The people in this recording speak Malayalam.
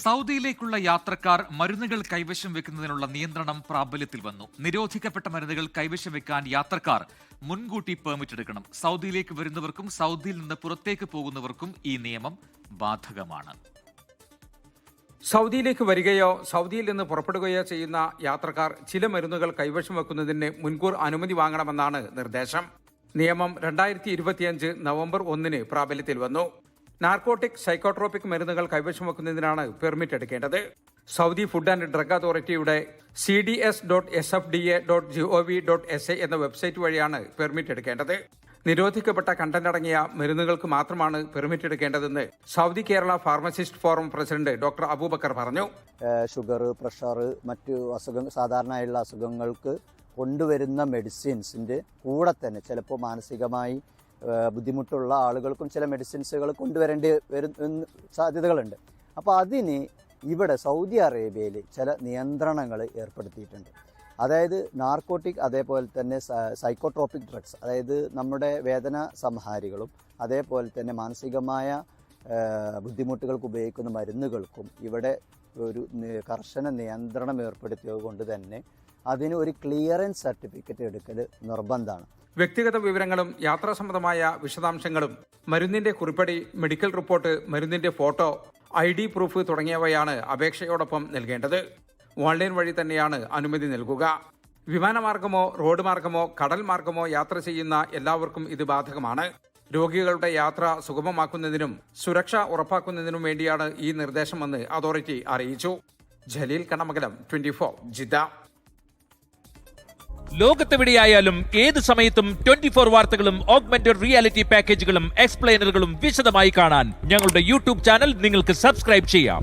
സൗദിയിലേക്കുള്ള യാത്രക്കാർ മരുന്നുകൾ കൈവശം വെക്കുന്നതിനുള്ള നിയന്ത്രണം പ്രാബല്യത്തിൽ വന്നു. നിരോധിക്കപ്പെട്ട മരുന്നുകൾ കൈവശം വെക്കാൻ യാത്രക്കാർ മുൻകൂട്ടി പെർമിറ്റ് എടുക്കണം. സൗദിയിലേക്ക് വരുന്നവർക്കും സൗദിയിൽ നിന്ന് പുറത്തേക്ക് പോകുന്നവർക്കും ഈ നിയമം ബാധകമാണ്. സൗദിയിലേക്ക് വരികയോ സൗദിയിൽ നിന്ന് പുറപ്പെടുകയോ ചെയ്യുന്ന യാത്രക്കാർ ചില മരുന്നുകൾ കൈവശം വെക്കുന്നതിന് മുൻകൂർ അനുമതി വാങ്ങണമെന്നാണ് നിർദ്ദേശം. നിയമം 2025 നവംബർ 1 പ്രാബല്യത്തിൽ വന്നു. നാർക്കോട്ടിക് സൈക്കോട്രോപിക് മരുന്നുകൾ കൈവശം വെക്കുന്നതിനാണ് പെർമിറ്റ് എടുക്കേണ്ടത്. സൗദി ഫുഡ് ആൻഡ് ഡ്രഗ് അതോറിറ്റിയുടെ cds.sfda.gov.sa എന്ന വെബ്സൈറ്റ് വഴിയാണ് പെർമിറ്റ് എടുക്കേണ്ടത്. നിരോധിക്കപ്പെട്ട കണ്ടന്റ് അടങ്ങിയ മരുന്നുകൾക്ക് മാത്രമാണ് പെർമിറ്റ് എടുക്കേണ്ടതെന്ന് Saudi Kerala pharmacist forum president doctor Abubakar പറഞ്ഞു. ഷുഗർ, പ്രഷർ, മറ്റു സാധാരണയുള്ള അസുഖങ്ങൾക്ക് കൊണ്ടുവരുന്ന മെഡിസിൻസിന്റെ കൂടെ തന്നെ ചിലപ്പോൾ മാനസികമായി ബുദ്ധിമുട്ടുള്ള ആളുകൾക്കും ചില മെഡിസിൻസുകൾ കൊണ്ടുവരേണ്ടി വരുന്ന സാധ്യതകളുണ്ട്. അപ്പോൾ അതിന് ഇവിടെ സൗദി അറേബ്യയിൽ ചില നിയന്ത്രണങ്ങൾ ഏർപ്പെടുത്തിയിട്ടുണ്ട്. അതായത് നാർക്കോട്ടിക്, അതേപോലെ തന്നെ സൈക്കോട്രോപിക് ഡ്രഗ്സ്, അതായത് നമ്മുടെ വേദന സംഹാരികളും അതേപോലെ തന്നെ മാനസികമായ ബുദ്ധിമുട്ടുകൾക്ക് ഉപയോഗിക്കുന്ന മരുന്നുകൾക്കും ഇവിടെ ഒരു കർശന നിയന്ത്രണം ഏർപ്പെടുത്തിയത് കൊണ്ട് തന്നെ അതിന് ഒരു ക്ലിയറൻസ് സർട്ടിഫിക്കറ്റ് എടുക്കൽ നിർബന്ധമാണ്. വ്യക്തിഗത വിവരങ്ങളും യാത്രാ സംബന്ധമായ വിശദാംശങ്ങളും, മരുന്നിന്റെ കുറിപ്പടി, മെഡിക്കൽ റിപ്പോർട്ട്, മരുന്നിന്റെ ഫോട്ടോ, ID പ്രൂഫ് തുടങ്ങിയവയാണ് അപേക്ഷയോടൊപ്പം നൽകേണ്ടത്. ഓൺലൈൻ വഴി തന്നെയാണ് അനുമതി നൽകുക. വിമാനമാർഗമോ റോഡ് മാർഗമോ കടൽ മാർഗമോ യാത്ര ചെയ്യുന്ന എല്ലാവർക്കും ഇത് ബാധകമാണ്. രോഗികളുടെ യാത്ര സുഗമമാക്കുന്നതിനും സുരക്ഷ ഉറപ്പാക്കുന്നതിനും വേണ്ടിയാണ് ഈ നിർദ്ദേശമെന്ന് അതോറിറ്റി അറിയിച്ചു. ജലീൽ കണ്ണമംഗലം, 24 ജിദ്ദ. ലോകത്തെവിടെയായാലും ഏത് സമയത്തും 24 വാർത്തകളും ഓഗ്മെന്റഡ് റിയാലിറ്റി പാക്കേജുകളും എക്സ്പ്ലെയിനറുകളും വിശദമായി കാണാൻ ഞങ്ങളുടെ യൂട്യൂബ് ചാനൽ നിങ്ങൾക്ക് സബ്സ്ക്രൈബ് ചെയ്യാം.